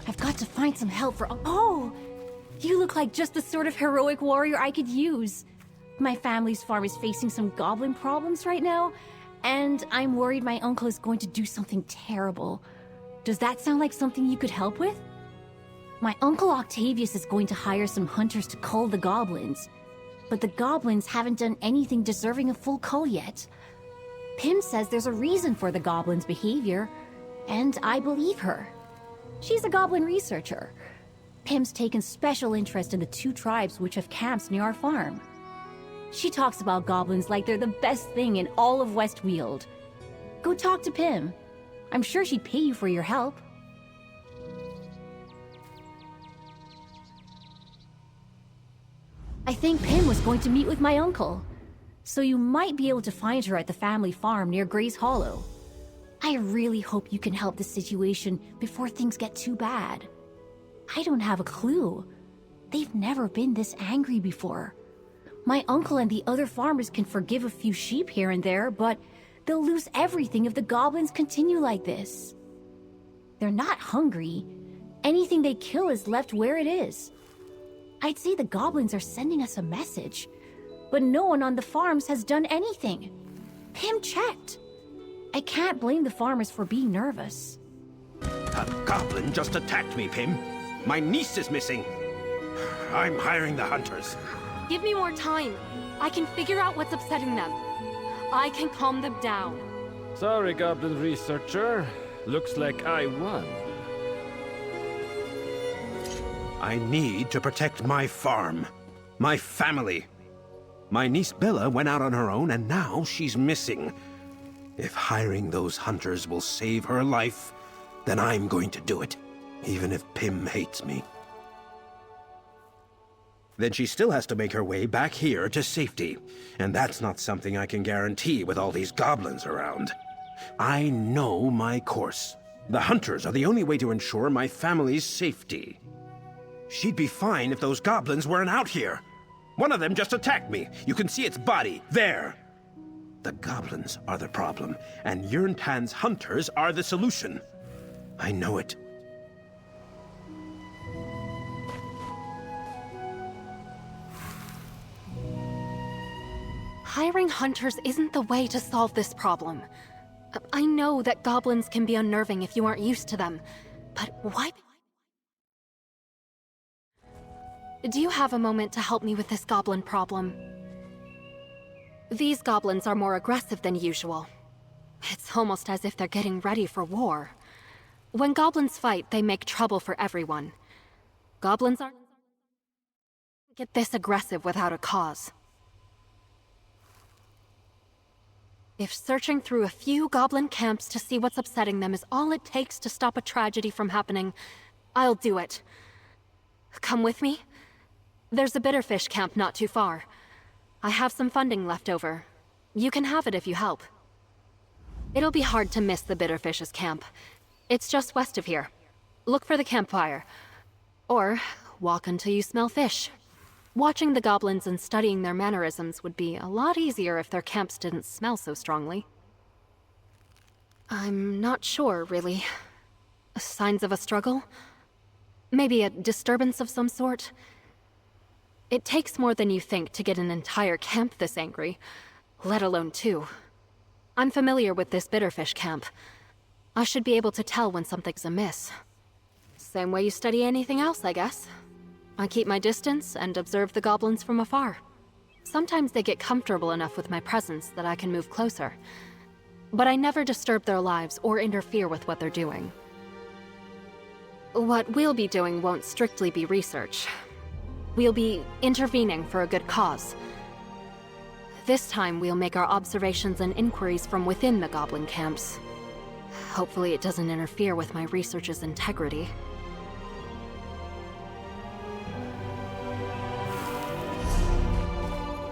I've got to find some help for— Oh! You look like just the sort of heroic warrior I could use. My family's farm is facing some goblin problems right now, and I'm worried my uncle is going to do something terrible. Does that sound like something you could help with? My uncle Octavius is going to hire some hunters to cull the goblins, but the goblins haven't done anything deserving of full cull yet. Pym says there's a reason for the goblins' behavior, and I believe her. She's a goblin researcher. Pym's taken special interest in the 2 tribes which have camps near our farm. She talks about goblins like they're the best thing in all of Westweald. Go talk to Pym. I'm sure she'd pay you for your help. I think Pym was going to meet with my uncle, so you might be able to find her at the family farm near Gray's Hollow. I really hope you can help the situation before things get too bad. I don't have a clue. They've never been this angry before. My uncle and the other farmers can forgive a few sheep here and there, but they'll lose everything if the goblins continue like this. They're not hungry. Anything they kill is left where it is. I'd say the goblins are sending us a message, but no one on the farms has done anything. Pym checked. I can't blame the farmers for being nervous. A goblin just attacked me, Pym. My niece is missing. I'm hiring the hunters. Give me more time. I can figure out what's upsetting them. I can calm them down. Sorry, Goblin Researcher. Looks like I won. I need to protect my farm. My family. My niece Bella went out on her own, and now she's missing. If hiring those hunters will save her life, then I'm going to do it, even if Pym hates me. Then she still has to make her way back here to safety, and that's not something I can guarantee with all these goblins around. I know my course. The hunters are the only way to ensure my family's safety. She'd be fine if those goblins weren't out here. One of them just attacked me. You can see its body, there. The goblins are the problem, and Yerntan's hunters are the solution. I know it. Hiring hunters isn't the way to solve this problem. I know that goblins can be unnerving if you aren't used to them, but why? Do you have a moment to help me with this goblin problem? These goblins are more aggressive than usual. It's almost as if they're getting ready for war. When goblins fight, they make trouble for everyone. Goblins aren't get this aggressive without a cause. If searching through a few goblin camps to see what's upsetting them is all it takes to stop a tragedy from happening, I'll do it. Come with me? There's a bitterfish camp not too far. I have some funding left over. You can have it if you help. It'll be hard to miss the bitterfish's camp. It's just west of here. Look for the campfire. Or walk until you smell fish. Watching the goblins and studying their mannerisms would be a lot easier if their camps didn't smell so strongly. I'm not sure, really. Signs of a struggle? Maybe a disturbance of some sort? It takes more than you think to get an entire camp this angry, let alone 2. I'm familiar with this bitterfish camp. I should be able to tell when something's amiss. Same way you study anything else, I guess. I keep my distance and observe the goblins from afar. Sometimes they get comfortable enough with my presence that I can move closer. But I never disturb their lives or interfere with what they're doing. What we'll be doing won't strictly be research. We'll be intervening for a good cause. This time we'll make our observations and inquiries from within the goblin camps. Hopefully it doesn't interfere with my research's integrity.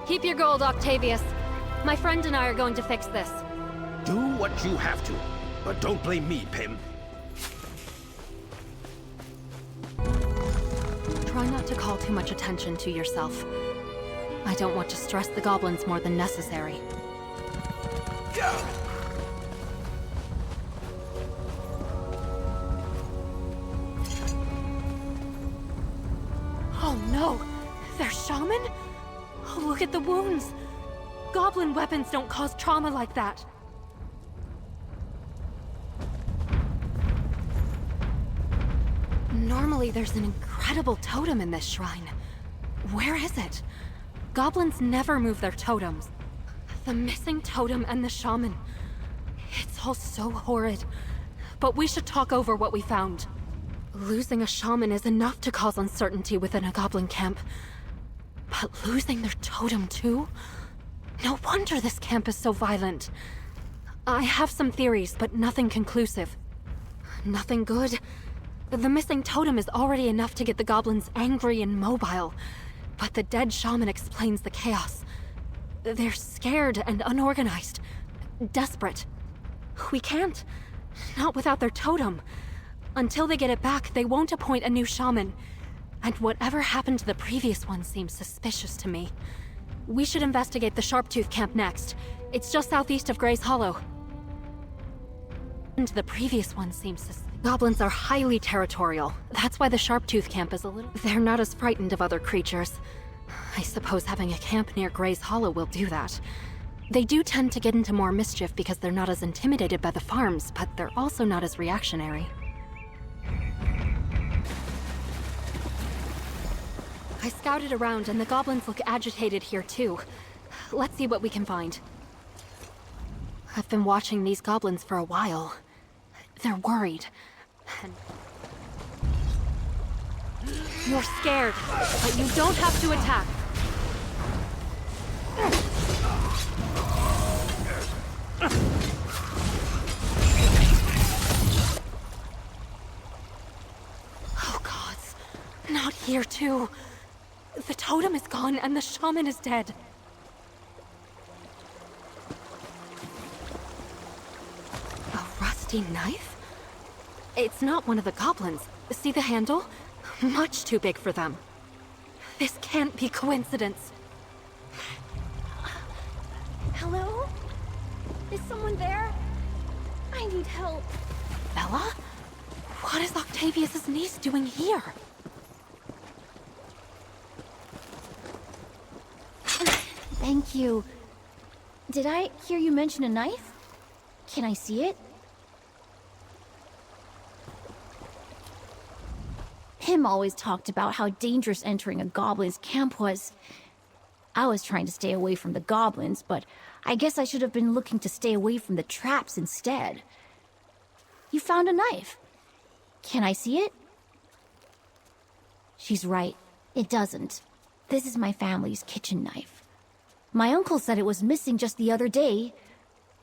Keep your gold, Octavius. My friend and I are going to fix this. Do what you have to, but don't blame me, Pym. Try not to call too much attention to yourself. I don't want to stress the goblins more than necessary. Oh no! They're shaman? Oh, look at the wounds! Goblin weapons don't cause trauma like that. Normally there's an incredible totem in this shrine. Where is it? Goblins never move their totems. The missing totem and the shaman. It's all so horrid. But we should talk over what we found. Losing a shaman is enough to cause uncertainty within a goblin camp. But losing their totem too? No wonder this camp is so violent. I have some theories, but nothing conclusive. Nothing good. The missing totem is already enough to get the goblins angry and mobile. But the dead shaman explains the chaos. They're scared and unorganized. Desperate. We can't. Not without their totem. Until they get it back, they won't appoint a new shaman. And whatever happened to the previous one seems suspicious to me. We should investigate the Sharptooth camp next. It's just southeast of Gray's Hollow. And the previous one seems suspicious. Goblins are highly territorial. That's why the Sharptooth camp is a little... They're not as frightened of other creatures. I suppose having a camp near Gray's Hollow will do that. They do tend to get into more mischief because they're not as intimidated by the farms, but they're also not as reactionary. I scouted around and the goblins look agitated here too. Let's see what we can find. I've been watching these goblins for a while. They're worried. And... You're scared, but you don't have to attack. Oh gods, not here too. The totem is gone and the shaman is dead. A rusty knife? It's not one of the goblins. See the handle? Much too big for them. This can't be coincidence. Hello? Is someone there? I need help. Bella? What is Octavius's niece doing here? Thank you. Did I hear you mention a knife? Can I see it? Him always talked about how dangerous entering a goblin's camp was. I was trying to stay away from the goblins, but I guess I should have been looking to stay away from the traps instead. You found a knife. Can I see it? She's right. It doesn't. This is my family's kitchen knife. My uncle said it was missing just the other day,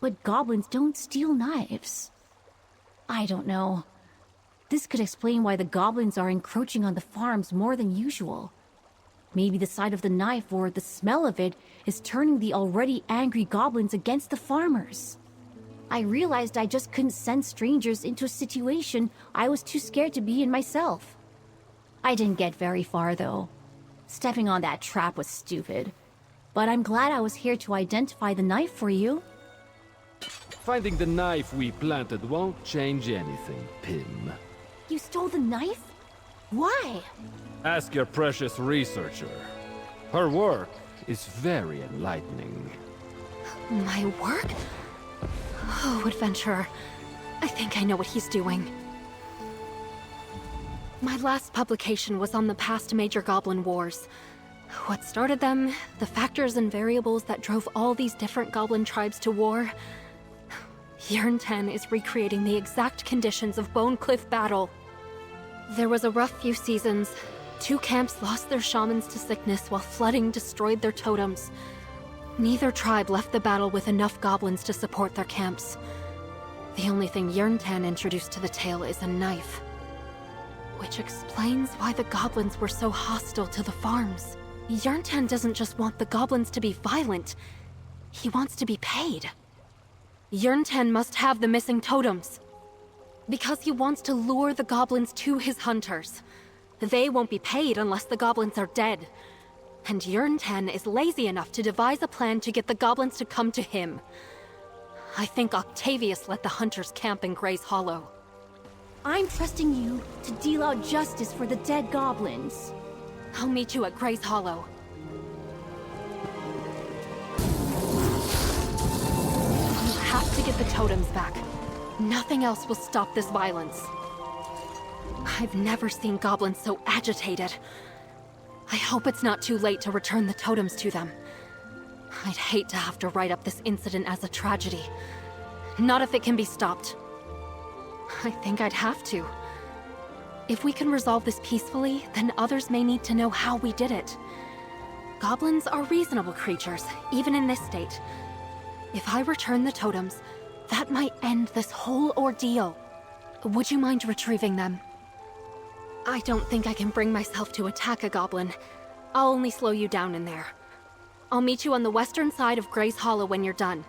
but goblins don't steal knives. I don't know. This could explain why the goblins are encroaching on the farms more than usual. Maybe the sight of the knife or the smell of it is turning the already angry goblins against the farmers. I realized I just couldn't send strangers into a situation I was too scared to be in myself. I didn't get very far, though. Stepping on that trap was stupid. But I'm glad I was here to identify the knife for you. Finding the knife we planted won't change anything, Pim. You stole the knife? Why? Ask your precious researcher. Her work is very enlightening. My work? Oh, adventurer. I think I know what he's doing. My last publication was on the past major goblin wars. What started them, the factors and variables that drove all these different goblin tribes to war. Yearn 10 is recreating the exact conditions of Bone Cliff battle. There was a rough few seasons. 2 camps lost their shamans to sickness while flooding destroyed their totems. Neither tribe left the battle with enough goblins to support their camps. The only thing Yearn 10 introduced to the tale is a knife. Which explains why the goblins were so hostile to the farms. Yearn 10 doesn't just want the goblins to be violent. He wants to be paid. Yearn 10 must have the missing totems. Because he wants to lure the goblins to his hunters. They won't be paid unless the goblins are dead. And Yearn 10 is lazy enough to devise a plan to get the goblins to come to him. I think Octavius let the hunters camp in Gray's Hollow. I'm trusting you to deal out justice for the dead goblins. I'll meet you at Gray's Hollow. You have to get the totems back. Nothing else will stop this violence. I've never seen goblins so agitated. I hope it's not too late to return the totems to them. I'd hate to have to write up this incident as a tragedy. Not if it can be stopped. I think I'd have to. If we can resolve this peacefully, then others may need to know how we did it. Goblins are reasonable creatures, even in this state. If I return the totems, that might end this whole ordeal. Would you mind retrieving them? I don't think I can bring myself to attack a goblin. I'll only slow you down in there. I'll meet you on the western side of Gray's Hollow when you're done.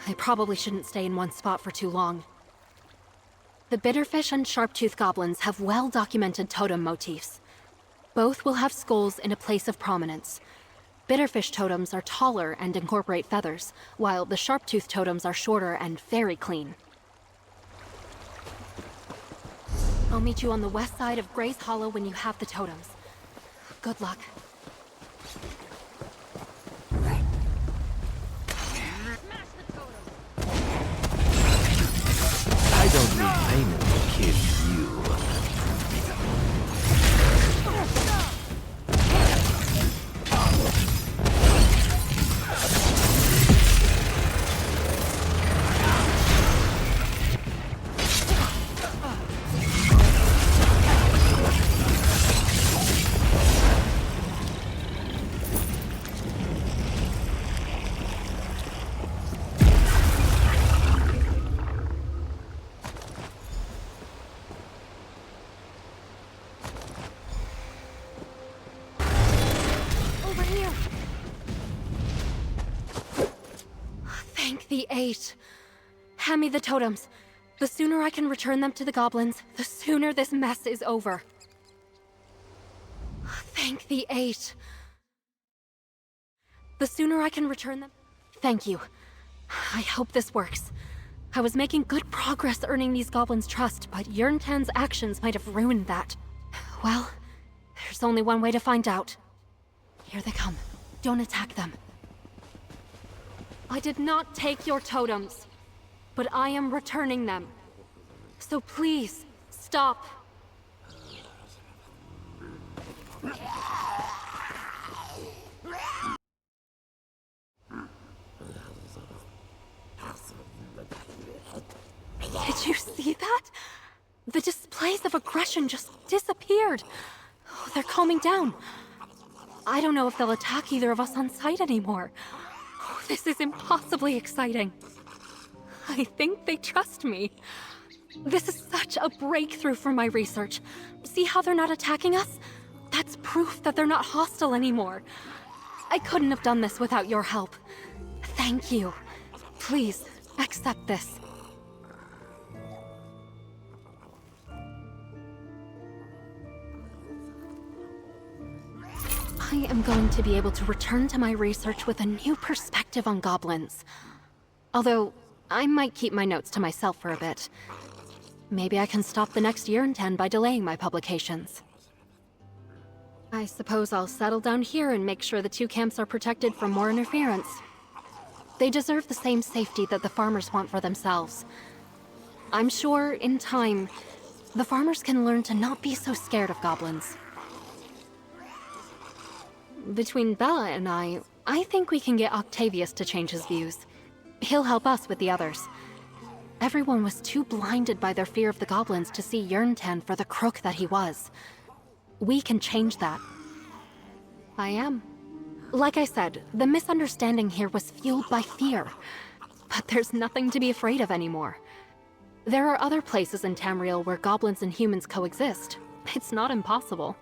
I probably shouldn't stay in one spot for too long. The Bitterfish and Sharptooth goblins have well-documented totem motifs. Both will have skulls in a place of prominence. Bitterfish totems are taller and incorporate feathers, while the Sharptooth totems are shorter and very clean. I'll meet you on the west side of Gray's Hollow when you have the totems. Good luck. I don't need payment to kill you. Thank the Eight. Hand me the totems. The sooner I can return them to the goblins, the sooner this mess is over. Thank the Eight. The sooner I can return them... Thank you. I hope this works. I was making good progress earning these goblins' trust, but Yerntan's actions might have ruined that. Well, there's only one way to find out. Here they come. Don't attack them. I did not take your totems, but I am returning them. So please, stop. Did you see that? The displays of aggression just disappeared. Oh, they're calming down. I don't know if they'll attack either of us on sight anymore. Oh, this is impossibly exciting. I think they trust me. This is such a breakthrough for my research. See how they're not attacking us? That's proof that they're not hostile anymore. I couldn't have done this without your help. Thank you. Please, accept this. I am going to be able to return to my research with a new perspective on goblins. Although, I might keep my notes to myself for a bit. Maybe I can stop the next year in 10 by delaying my publications. I suppose I'll settle down here and make sure the two camps are protected from more interference. They deserve the same safety that the farmers want for themselves. I'm sure, in time, the farmers can learn to not be so scared of goblins. Between Bella and I think we can get Octavius to change his views. He'll help us with the others. Everyone was too blinded by their fear of the goblins to see Yerntan for the crook that he was. We can change that. I am. Like I said, the misunderstanding here was fueled by fear. But there's nothing to be afraid of anymore. There are other places in Tamriel where goblins and humans coexist. It's not impossible.